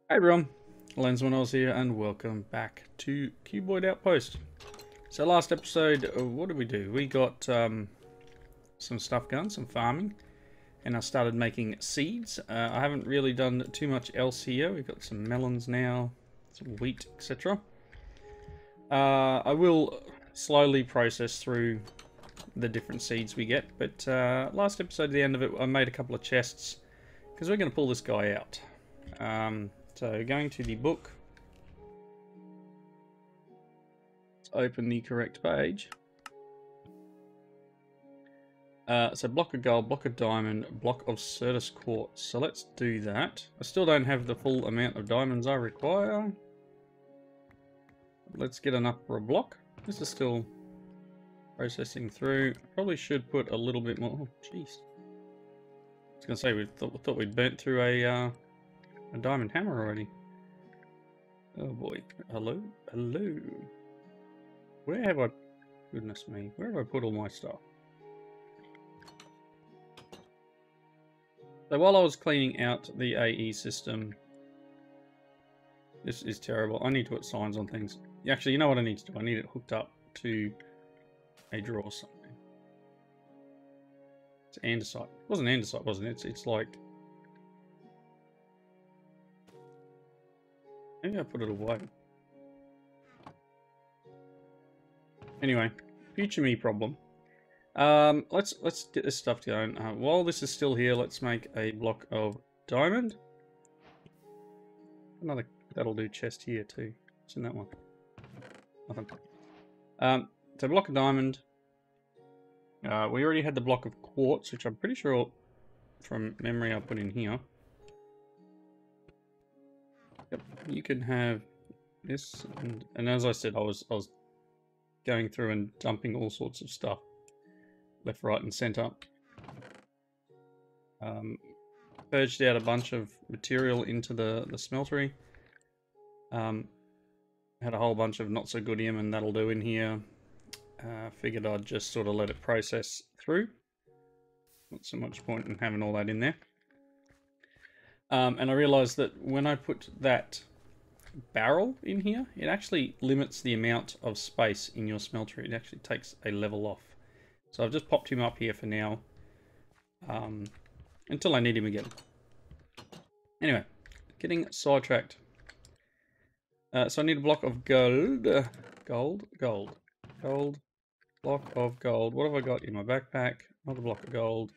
Hey everyone, Lensman here and welcome back to Cuboid Outpost. So last episode, what did we do? We got some stuff going, some farming, and I started making seeds. I haven't really done too much else here. We've got some melons now, some wheat, etc. I will slowly process through the different seeds we get, but last episode, at the end of it, I made a couple of chests because we're going to pull this guy out. So going to the book, let's open the correct page. So block of gold, block of diamond, block of Certus quartz. So let's do that. I still don't have the full amount of diamonds I require. Let's get enough for a block. This is still processing through. Probably should put a little bit more. Oh, jeez. I was going to say, we thought we'd burnt through a diamond hammer already. Oh boy. Hello? Hello. Where have I... Goodness me. Where have I put all my stuff? So while I was cleaning out the AE system... This is terrible. I need to put signs on things. Actually, you know what I need to do? I need it hooked up to a drawer somewhere. It's andesite. It wasn't andesite, wasn't it? It's like... Maybe I put it away. Anyway, future me problem. Let's get this stuff going. While this is still here, let's make a block of diamond. Another that'll do chest here too. What's in that one? Nothing. So block of diamond. We already had the block of quartz, which I'm pretty sure from memory I put in here. Yep, you can have this, and as I said, I was going through and dumping all sorts of stuff, left, right, and center. Purged out a bunch of material into the smeltery. Had a whole bunch of not so goodium, and that'll do in here. Figured I'd just sort of let it process through. Not so much point in having all that in there. And I realized that when I put that barrel in here, it actually limits the amount of space in your smeltery. It actually takes a level off. So I've just popped him up here for now, until I need him again. Anyway, getting sidetracked. So I need a block of gold. Gold. Block of gold. What have I got in my backpack? Another block of gold.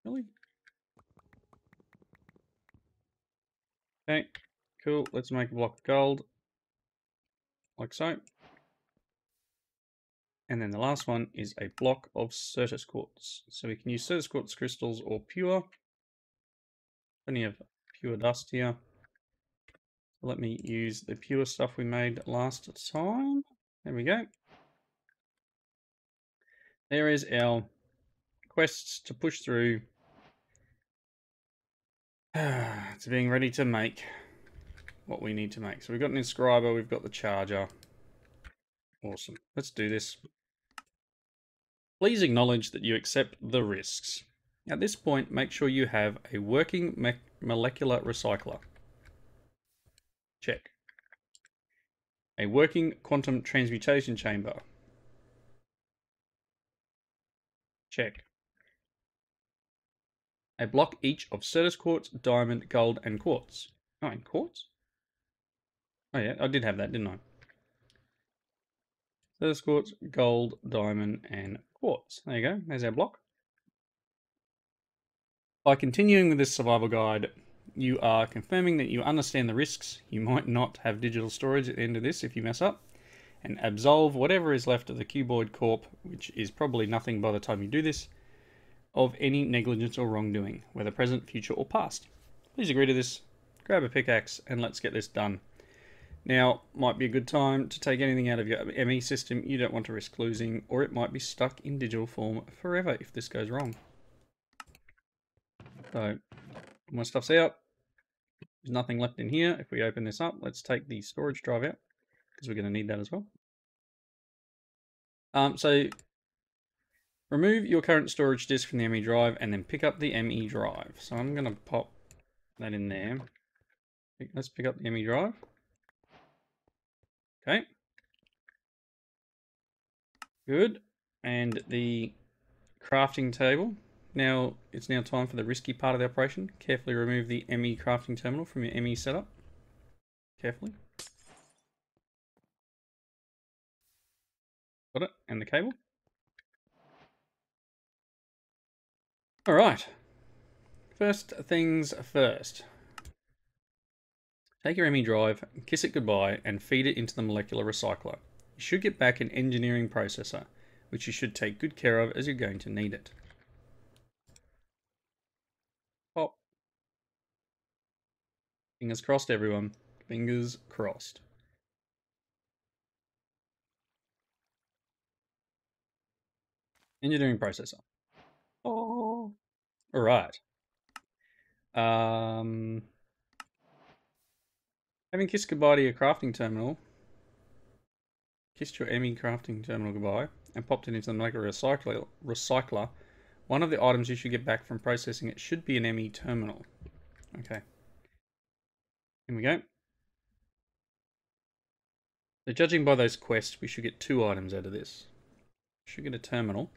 Really? Okay, cool. Let's make a block of gold. Like so. And then the last one is a block of Certus quartz. So we can use Certus quartz crystals or pure. Plenty of pure dust here. Let me use the pure stuff we made last time. There we go. There is our quests to push through. It's being ready to make what we need to make. So we've got an inscriber, we've got the charger. Awesome. Let's do this. Please acknowledge that you accept the risks. At this point, make sure you have a working molecular recycler. Check. A working quantum transmutation chamber. Check. A block each of Certus quartz, diamond, gold, and quartz. Oh, and quartz? Oh yeah, I did have that, didn't I? Certus quartz, gold, diamond, and quartz. There you go, there's our block. By continuing with this survival guide, you are confirming that you understand the risks. You might not have digital storage at the end of this if you mess up, and absolve whatever is left of the Cuboid Corp, which is probably nothing by the time you do this, of any negligence or wrongdoing, whether present, future, or past. Please agree to this, grab a pickaxe, and let's get this done. Now, might be a good time to take anything out of your ME system you don't want to risk losing, or it might be stuck in digital form forever if this goes wrong. So, my stuff's out. There's nothing left in here. If we open this up, let's take the storage drive out, because we're going to need that as well. So, remove your current storage disk from the ME drive, and then pick up the ME drive. So I'm going to pop that in there. Let's pick up the ME drive. Okay. Good. And the crafting table. Now, it's now time for the risky part of the operation. Carefully remove the ME crafting terminal from your ME setup. Carefully. Got it. And the cable. Alright. First things first. Take your ME drive, kiss it goodbye, and feed it into the molecular recycler. You should get back an engineering processor, which you should take good care of as you're going to need it. Pop. Fingers crossed, everyone. Fingers crossed. Engineering processor. Oh. Alright. Having kissed goodbye to your crafting terminal, kissed your ME crafting terminal goodbye, and popped it into the molecular recycler, one of the items you should get back from processing it should be an ME terminal. Okay. Here we go. So judging by those quests, we should get 2 items out of this. We should get a terminal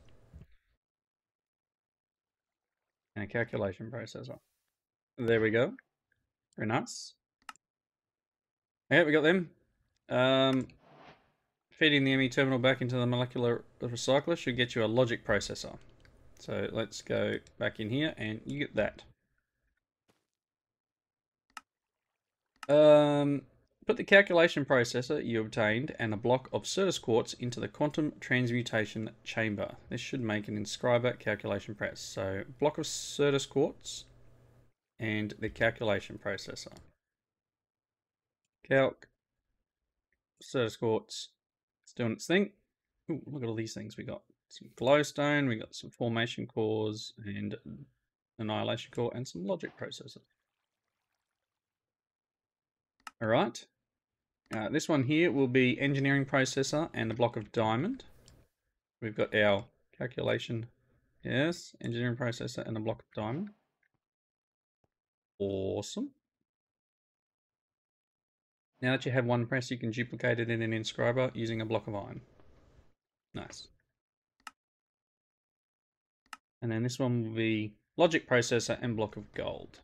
and a calculation processor. There we go. Very nice. Okay, we got them. Feeding the ME terminal back into the molecular recycler should get you a logic processor. So let's go back in here and you get that. Put the calculation processor you obtained and a block of Certus quartz into the quantum transmutation chamber. This should make an inscriber calculation press. So block of Certus quartz and the calculation processor. Calc, Certus quartz, it's doing its thing. Ooh, look at all these things we got. Some glowstone, we got some formation cores and annihilation core and some logic processor. All right. This one here will be engineering processor and a block of diamond. We've got our calculation. Yes, engineering processor and a block of diamond. Awesome. Now that you have one press, you can duplicate it in an inscriber using a block of iron. Nice. And then this one will be logic processor and block of gold.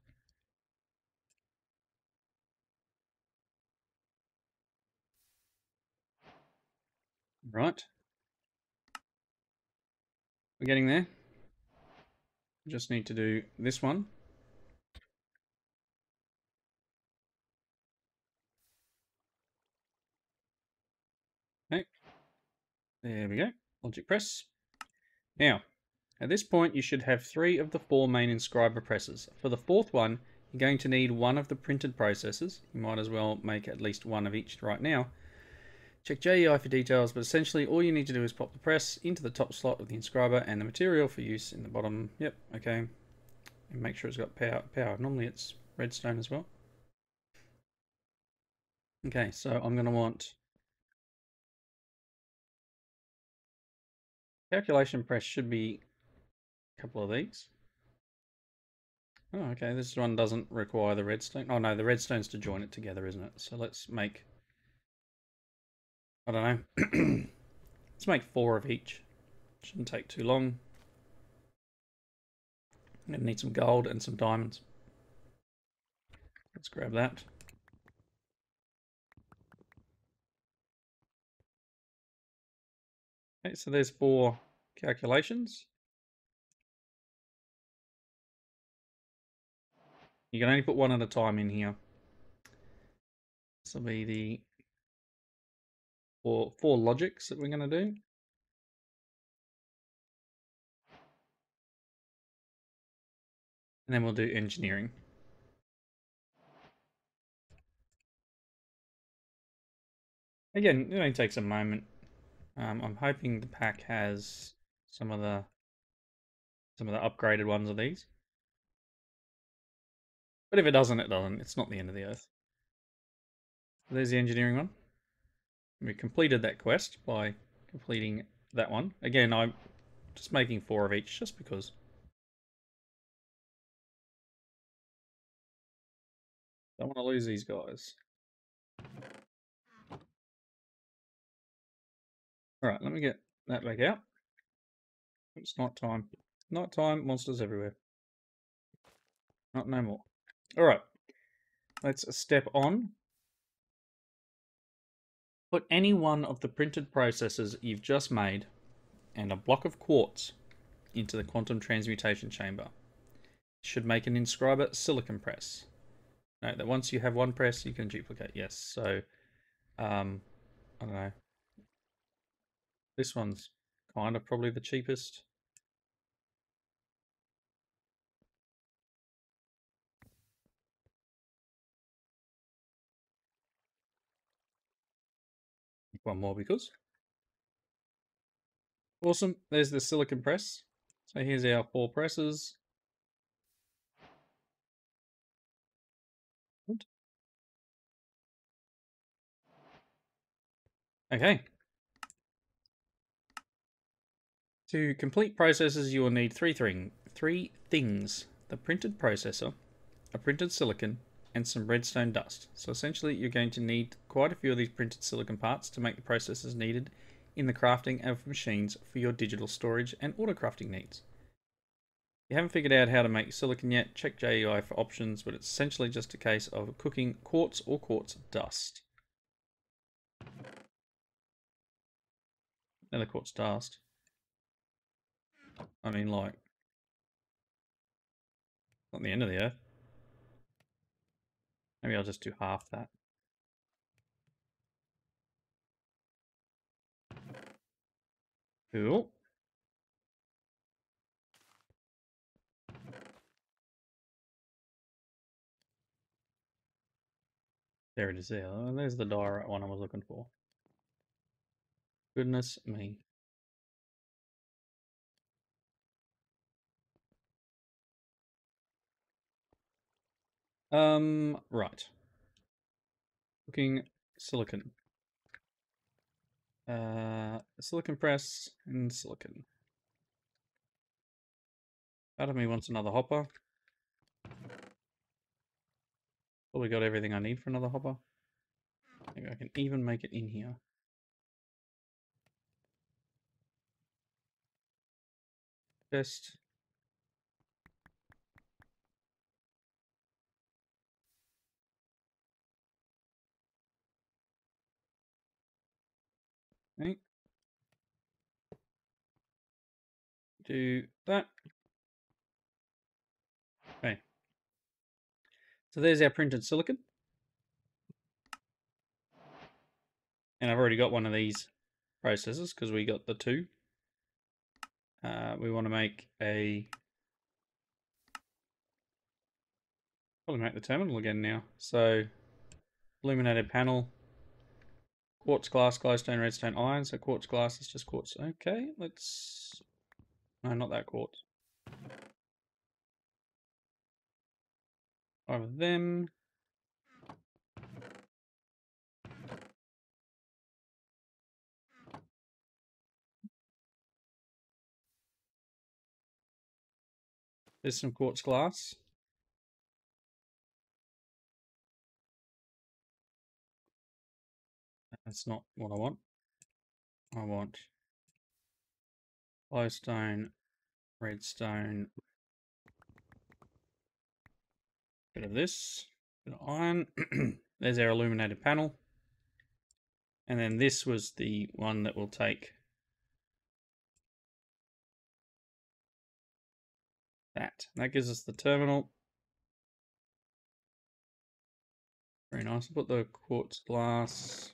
Right. We're getting there. We just need to do this one. Okay. There we go. Logic press. Now, at this point, you should have 3 of the 4 main inscriber presses. For the 4th one, you're going to need one of the printed processors. You might as well make at least one of each right now. Check JEI for details, but essentially all you need to do is pop the press into the top slot of the inscriber and the material for use in the bottom. Yep, okay. And make sure it's got power. Normally it's redstone as well. Okay, so I'm going to want calculation press should be a couple of these. Oh, okay, this one doesn't require the redstone. Oh no, the redstone's to join it together, isn't it? So let's make, I don't know, let's make 4 of each. Shouldn't take too long. I'm going to need some gold and some diamonds. Let's grab that. Okay, so there's 4 calculations. You can only put one at a time in here. This will be the four logics that we're going to do. And then we'll do engineering. Again, it only takes a moment. I'm hoping the pack has some of the upgraded ones of these. But if it doesn't, it doesn't. It's not the end of the earth. There's the engineering one. We completed that quest by completing that one. Again, I'm just making 4 of each just because. Don't want to lose these guys. Alright, let me get that back out. It's night time. Night time, monsters everywhere. Not no more. Alright, let's step on. Put any one of the printed processes you've just made and a block of quartz into the quantum transmutation chamber. Should make an inscriber silicon press. Note that once you have one press, you can duplicate. Yes, so I don't know. This one's kind of probably the cheapest. One more because. Awesome. There's the silicon press. So here's our 4 presses. Okay. To complete processes, you will need three things: the printed processor, a printed silicon, and some redstone dust. So essentially, you're going to need quite a few of these printed silicon parts to make the processes needed in the crafting of machines for your digital storage and auto crafting needs. If you haven't figured out how to make silicon yet, check JEI for options, but it's essentially just a case of cooking quartz or quartz dust. And the quartz dust. I mean, like, not the end of the earth. Maybe I'll just do half that. Cool. There it is there. There's the diorite one I was looking for. Goodness me. Right. Cooking silicon. Silicon press and silicon. Part of me wants another hopper. Probably got everything I need for another hopper. Maybe I can even make it in here. Best. Okay. Do that. Okay. So there's our printed silicon. And I've already got one of these processors because we got the 2. We want to make a... Probably make the terminal again now. So, illuminated panel, quartz glass, glowstone, redstone, iron. So quartz glass is just quartz. Okay, let's... No, not that quartz. 5 of them. There's some quartz glass. That's not what I want. I want glowstone, redstone, bit of this, bit of iron. There's our illuminated panel. And then this was the one that will take that. That gives us the terminal. Very nice. I'll put the quartz glass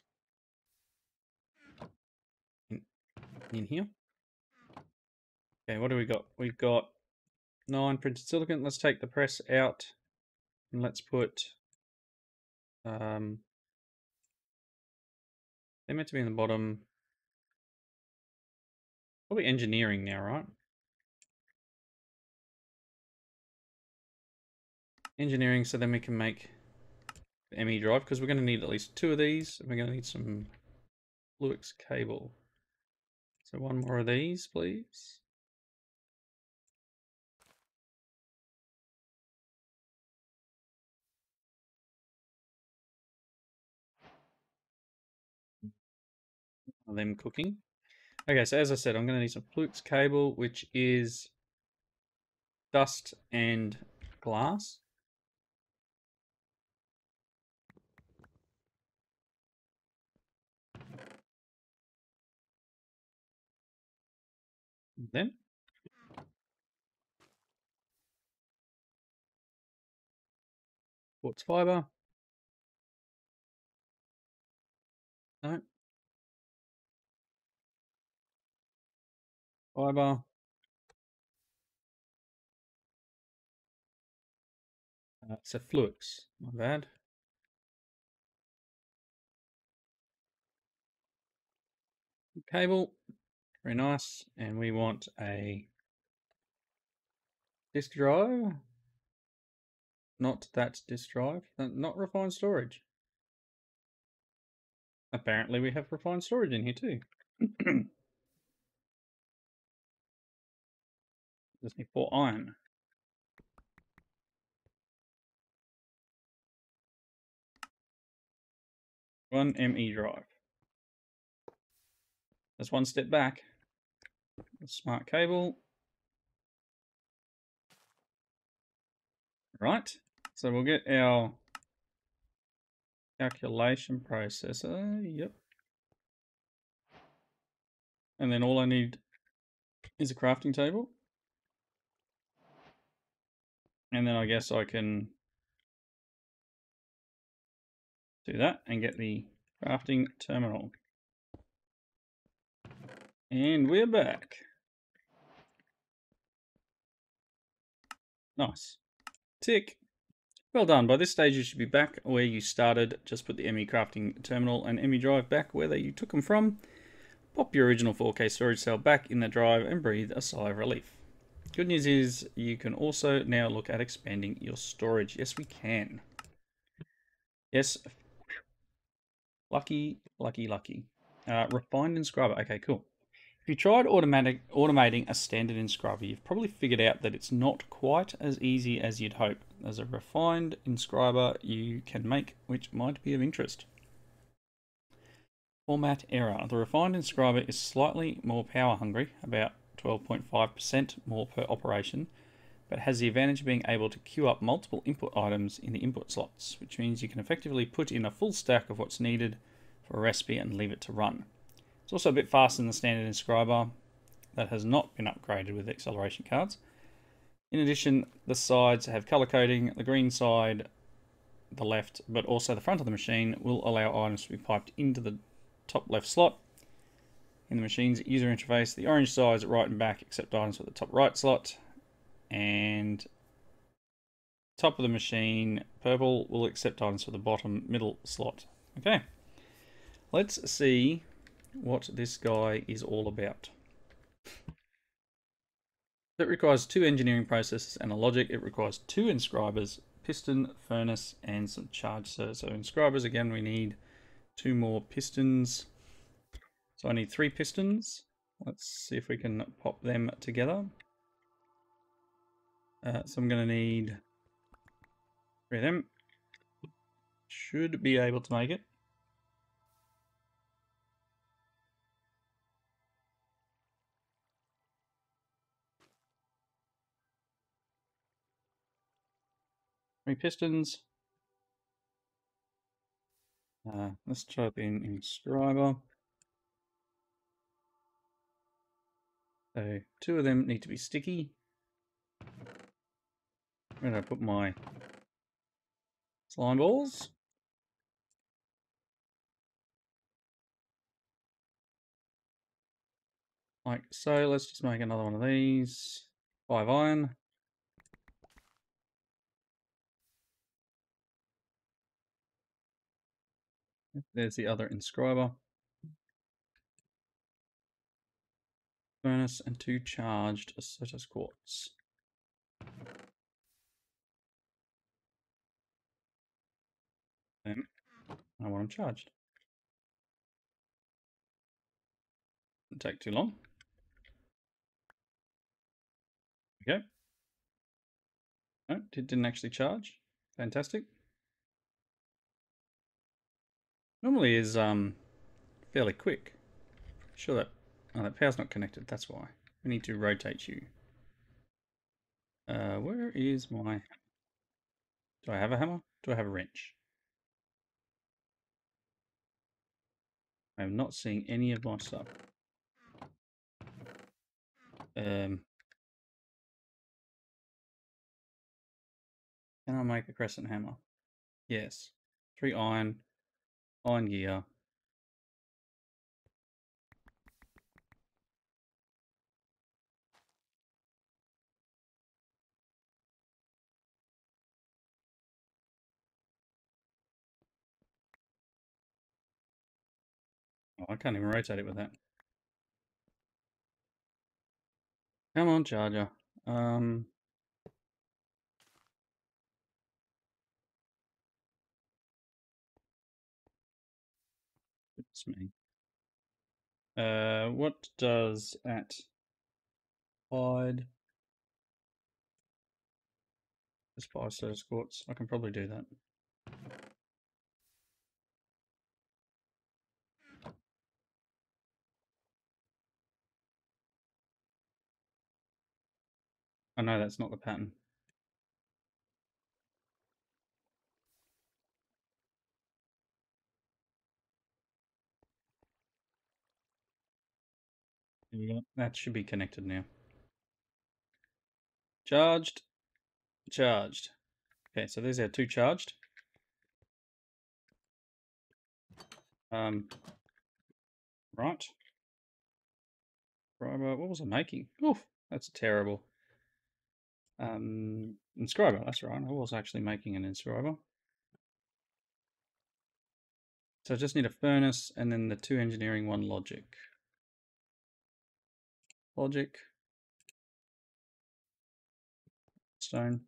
in here. Okay, what do we got? We've got 9 printed silicon. Let's take the press out and let's put they're meant to be in the bottom. Probably engineering now, right? Engineering, so then we can make the ME drive, because we're going to need at least 2 of these, and we're going to need some Fluix cable. So 1 more of these, please. them cooking. Okay, so as I said, I'm going to need some flukes cable, which is dust and glass. Then quartz fiber. No. Fiber. So flukes. My bad. Cable. Very nice. And we want a disk drive. Not that disk drive. Not refined storage. Apparently we have refined storage in here too. Just need 4 iron. One ME drive. That's one step back. Smart cable. Right. So we'll get our calculation processor. Yep. And then all I need is a crafting table. And then I guess I can do that and get the crafting terminal. And we're back. Nice. Tick. Well done. By this stage you should be back where you started. Just put the ME crafting terminal and ME drive back where you took them from. Pop your original 4K storage cell back in the drive and breathe a sigh of relief. Good news is you can also now look at expanding your storage. Yes, we can. Yes. Lucky, lucky, lucky. Refined inscriber. Okay, cool. If you tried automating a standard inscriber, you've probably figured out that it's not quite as easy as you'd hope. There's a refined inscriber you can make, which might be of interest. Format error. The refined inscriber is slightly more power hungry, about 12.5% more per operation, but has the advantage of being able to queue up multiple input items in the input slots, which means you can effectively put in a full stack of what's needed for a recipe and leave it to run. It's also a bit faster than the standard inscriber that has not been upgraded with acceleration cards. In addition, the sides have color coding. The green side, the left, but also the front of the machine will allow items to be piped into the top left slot. In the machine's user interface, the orange sides right and back accept items for the top right slot, and top of the machine, purple, will accept items for the bottom middle slot. Okay, let's see what this guy is all about. It requires 2 engineering processes and a logic. It requires 2 inscribers, piston, furnace, and some charge cells. So inscribers, again, we need 2 more pistons. So I need 3 pistons. Let's see if we can pop them together. So I'm going to need 3 of them. Should be able to make it. Three pistons. Let's type in inscriber. So 2 of them need to be sticky. Where did I put my slime balls? Like so. Let's just make another one of these. 5 iron. There's the other inscriber. Furnace and 2 charged Acertus quartz. Then I want them charged. Didn't take too long. Okay. No, it didn't actually charge. Fantastic. Normally is fairly quick. Sure that... Oh, that power's not connected, that's why. We need to rotate you. Where is my... Do I have a hammer? Do I have a wrench? I'm not seeing any of my stuff. Can I make a crescent hammer? Yes. 3 iron, iron gear. Oh, I can't even rotate it with that. Come on, charger. It's me. What does at hide despise status quartz? I can probably do that. I know that's not the pattern. Yeah, that should be connected now. Charged. Charged. Okay, so there's our 2 charged. Right. Inscriber, what was I making? Oof, that's terrible. Inscriber, that's right. I was actually making an inscriber. So I just need a furnace and then the 2 engineering, 1 logic. Logic. Stone.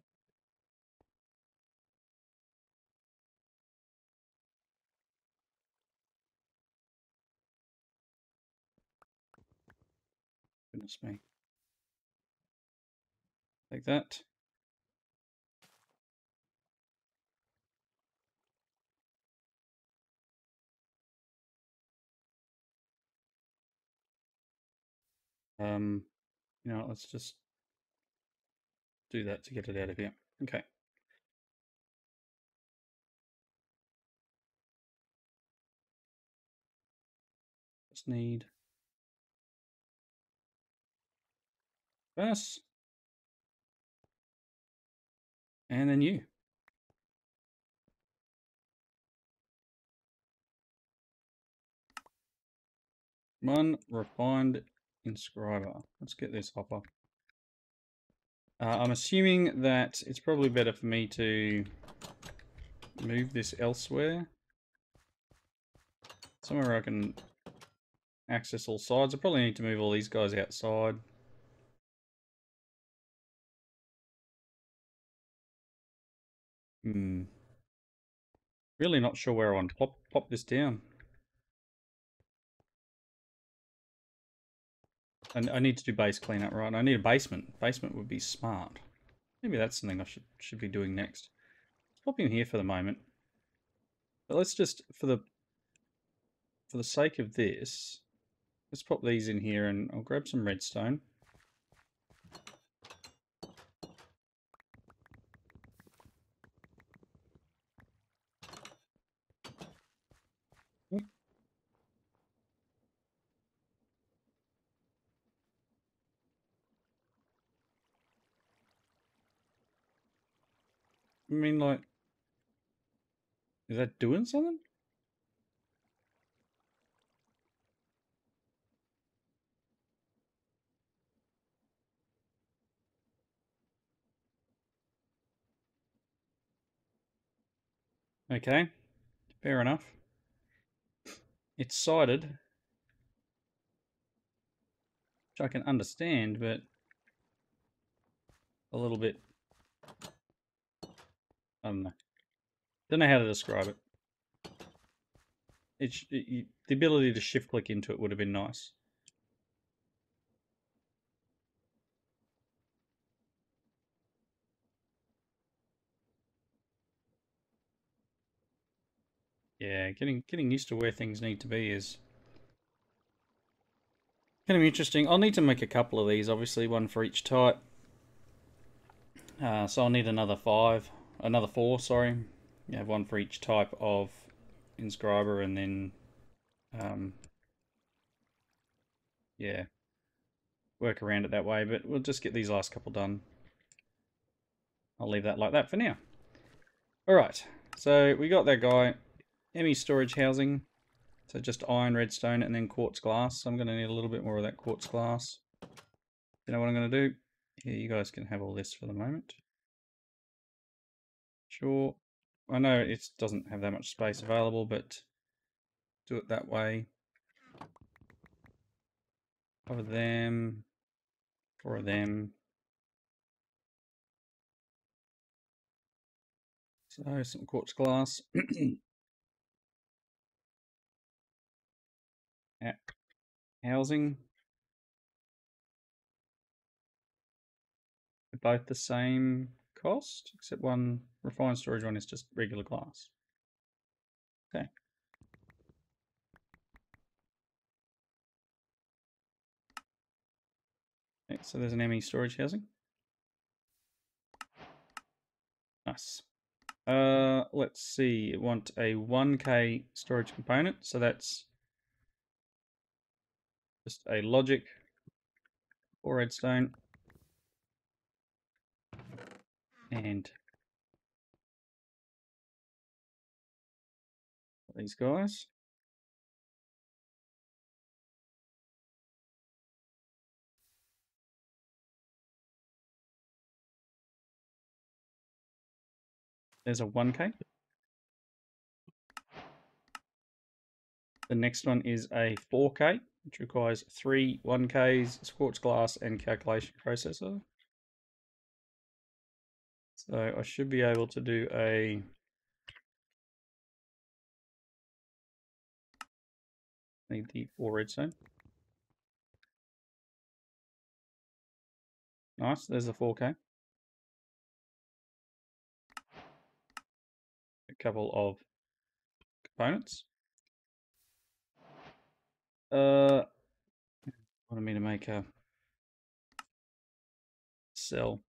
Goodness me. Like that. You know, let's just do that to get it out of here. Okay. Just need furnace. And then you. 1 refined inscriber. Let's get this hopper. I'm assuming that it's probably better for me to move this elsewhere. Somewhere where I can access all sides. I probably need to move all these guys outside. Really not sure where I want to pop this down. And I need to do base cleanup, right? I need a basement. Basement would be smart. Maybe that's something I should be doing next. Let's pop in here for the moment. But let's just, for the sake of this, let's pop these in here and I'll grab some redstone. I mean, like, is that doing something? Okay, fair enough. It's sided, which I can understand, but a little bit, I don't know. Don't know how to describe it. The ability to shift click into it would have been nice. Yeah, getting used to where things need to be is Gonna be interesting. I'll need to make a couple of these, obviously, one for each type. So I'll need another four, sorry. You have one for each type of inscriber, and then, yeah, work around it that way. But we'll just get these last couple done. I'll leave that like that for now. Alright, so we got that guy. Emmy storage housing. So just iron, redstone, and then quartz glass. So I'm going to need a little bit more of that quartz glass. You know what I'm going to do? Here, you guys can have all this for the moment. Sure. I know it doesn't have that much space available, but do it that way. Cover them. 4 of them. So some quartz glass. Housing. They're both the same cost, except one refined storage one is just regular glass. Okay. Okay, so there's an ME storage housing. Nice. Let's see. I want a 1K storage component, so that's just a logic or redstone and these guys. There's a 1K. The next one is a 4K, which requires 3 1Ks, quartz glass, and calculation processor. So I should be able to do a... Need the 4 redstone. Nice, there's the 4K. A couple of components. Wanted me to make a cell.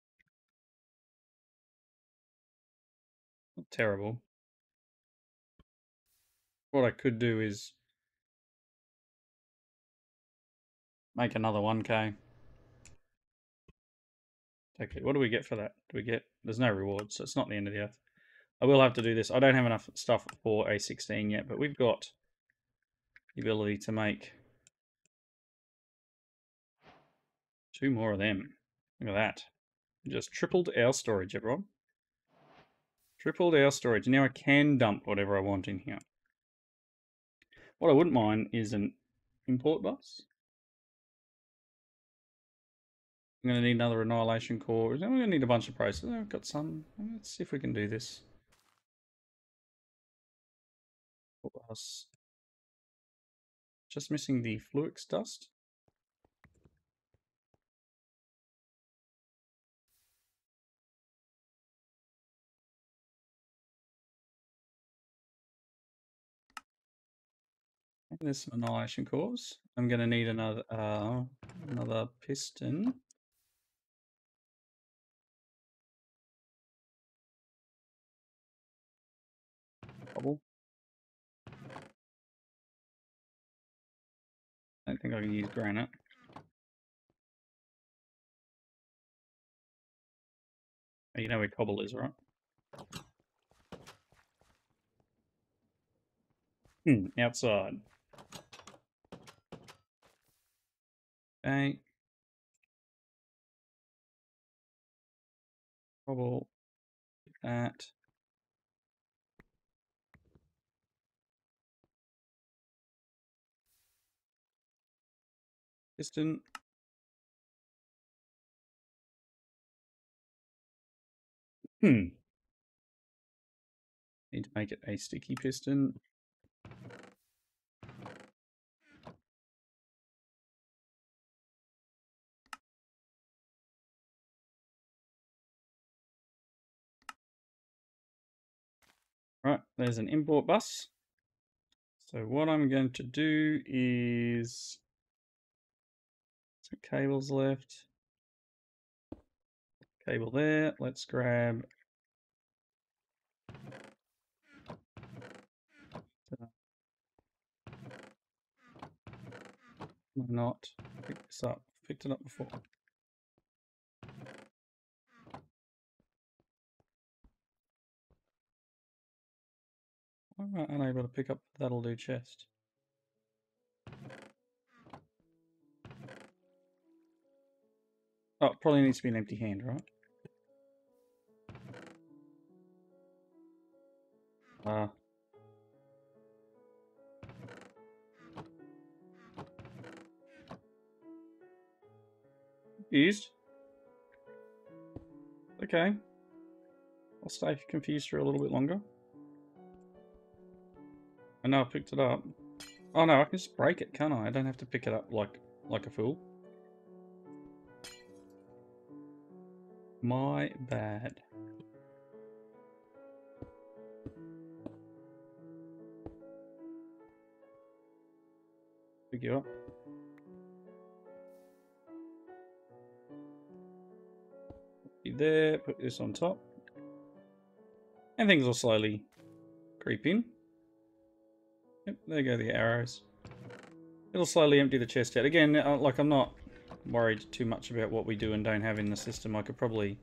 Not terrible. What I could do is make another 1K. Okay, what do we get for that? Do we get... There's no reward, so it's not the end of the earth. I will have to do this. I don't have enough stuff for a 16 yet, but we've got the ability to make 2 more of them. Look at that. We just tripled our storage, everyone. Tripled our storage. Now I can dump whatever I want in here. What I wouldn't mind is an import bus. I'm going to need another annihilation core. I'm going to need a bunch of processors. I've got some. Let's see if we can do this. Bus. Just missing the fluix dust. There's some annihilation cores. I'm going to need another piston. Bubble. I don't think I can use granite. Oh, you know where cobble is, right? Outside. Okay. Cobble. That. Piston. Need to make it a sticky piston. Right, there's an import bus. So what I'm going to do is Cables left. Cable there. Let's grab. Not pick this up. Picked it up before. Why am I unable to pick up the that'll do chest? Oh, it probably needs to be an empty hand, right? Confused. Okay. I'll stay confused for a little bit longer. I know I picked it up. Oh no, I can just break it, can't I? I don't have to pick it up like a fool. My bad. Pick you up. Put you there, put this on top. And things will slowly creep in. Yep, there go the arrows. It'll slowly empty the chest out. Again, like I'm not worried too much about what we do and don't have in the system. I could probably,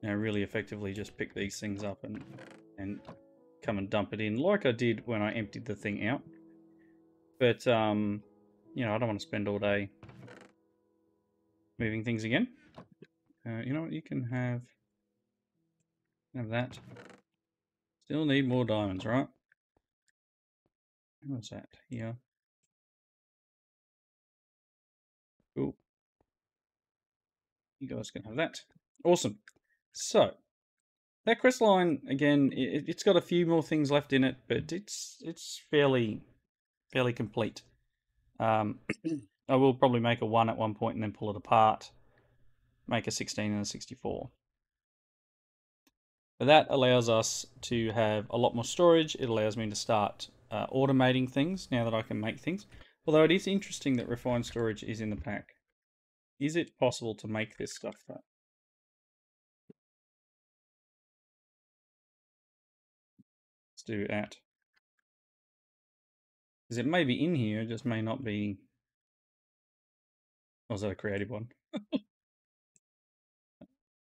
you know, really effectively just pick these things up and come and dump it in like I did when I emptied the thing out. But, you know, I don't want to spend all day moving things again. You know what, you can have that. Still need more diamonds, right? What's that? Here. Cool. You guys can have that. Awesome. So, that quest line, again, it's got a few more things left in it, but it's fairly complete. I will probably make a 1 at one point and then pull it apart. Make a 16 and a 64. But that allows us to have a lot more storage. It allows me to start automating things now that I can make things. Although it is interesting that refined storage is in the pack. Is it possible to make this stuff though? Let's do that. Because it may be in here, it just may not be. Oh, is that a creative one?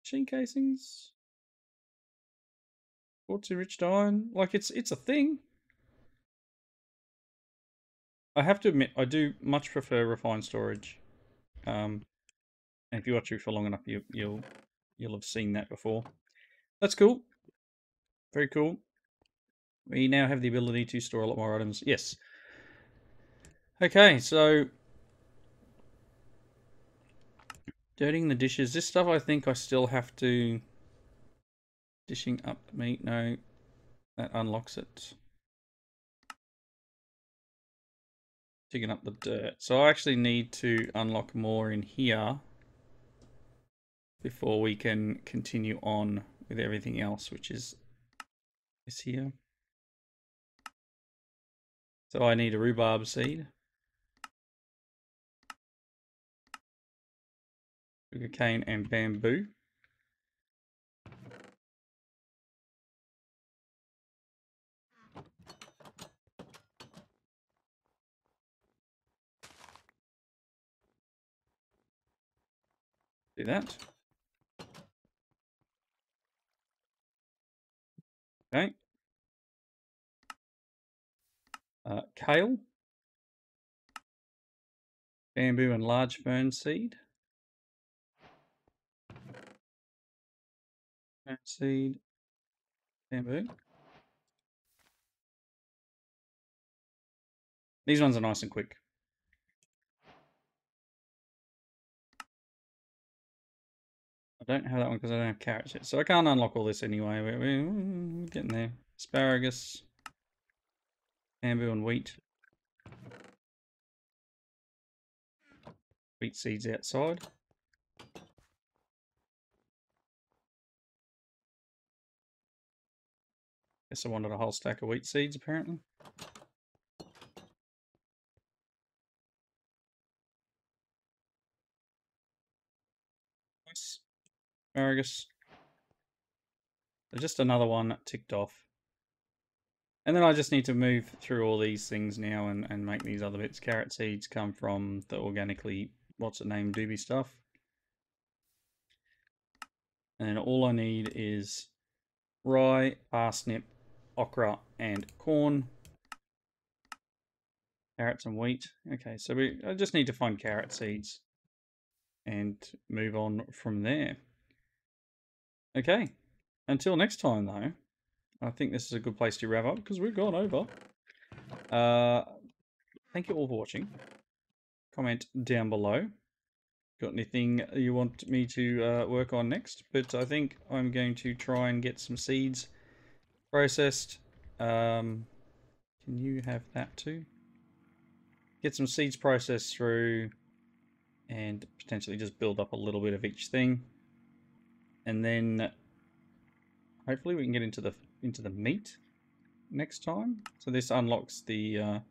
Machine casings. Quartz enriched iron. Like it's a thing. I have to admit, I do much prefer refined storage. And if you watch it for long enough, you'll have seen that before. That's cool. Very cool. We now have the ability to store a lot more items. Yes. Okay, so dirtying the dishes. This stuff I think I still have to dishing up the meat. No, that unlocks it. Digging up the dirt. So I actually need to unlock more in here before we can continue on with everything else, which is this here. So I need a rhubarb seed, sugarcane, and bamboo. Do that. Okay. Kale, bamboo, and large fern seed. Fern seed, bamboo. These ones are nice and quick. I don't have that one because I don't have carrots yet. So I can't unlock all this anyway. We're getting there. Asparagus, bamboo, and wheat. Wheat seeds outside. Guess I wanted a whole stack of wheat seeds apparently. asparagus. So just another one ticked off. And then I just need to move through all these things now and make these other bits. Carrot seeds come from the organically, what's it named, doobie stuff. And then all I need is rye, parsnip, okra, and corn. Carrots and wheat. Okay, so I just need to find carrot seeds and move on from there. Okay, until next time though, I think this is a good place to wrap up because we've gone over. Thank you all for watching. Comment down below. Got anything you want me to work on next? But I think I'm going to try and get some seeds processed. Can you have that too? Get some seeds processed through and potentially just build up a little bit of each thing. And then hopefully we can get into the meat next time. So this unlocks the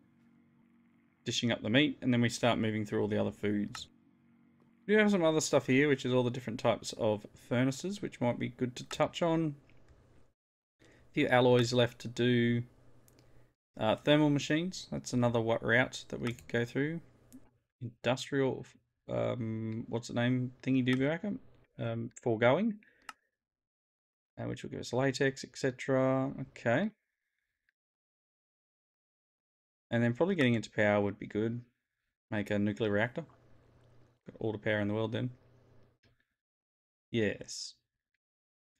dishing up the meat, and then we start moving through all the other foods. We do have some other stuff here, which is all the different types of furnaces, which might be good to touch on. A few alloys left to do. Thermal machines, that's another route that we could go through. Industrial, what's the name? Thingy dooby foregoing. Which will give us latex, etc. Okay. And then probably getting into power would be good. Make a nuclear reactor. Got all the power in the world then. Yes.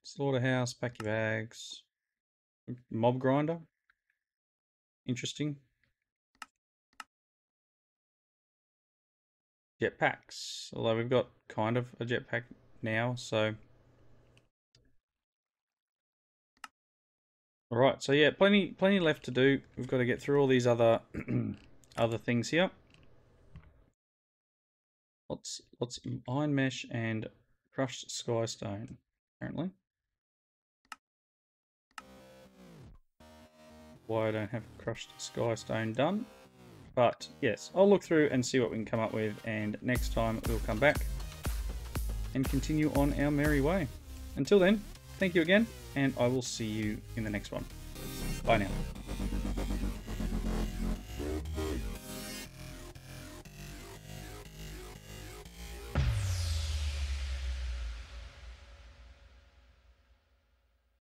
Slaughterhouse, pack your bags. Mob grinder. Interesting. Jetpacks. Although we've got kind of a jetpack now, so. Alright, so yeah, plenty left to do. We've got to get through all these other other things here. Lots iron mesh and crushed sky stone, apparently. Why I don't have crushed sky stone done. But yes, I'll look through and see what we can come up with, and next time we'll come back and continue on our merry way. Until then, thank you again, and I will see you in the next one. Bye now.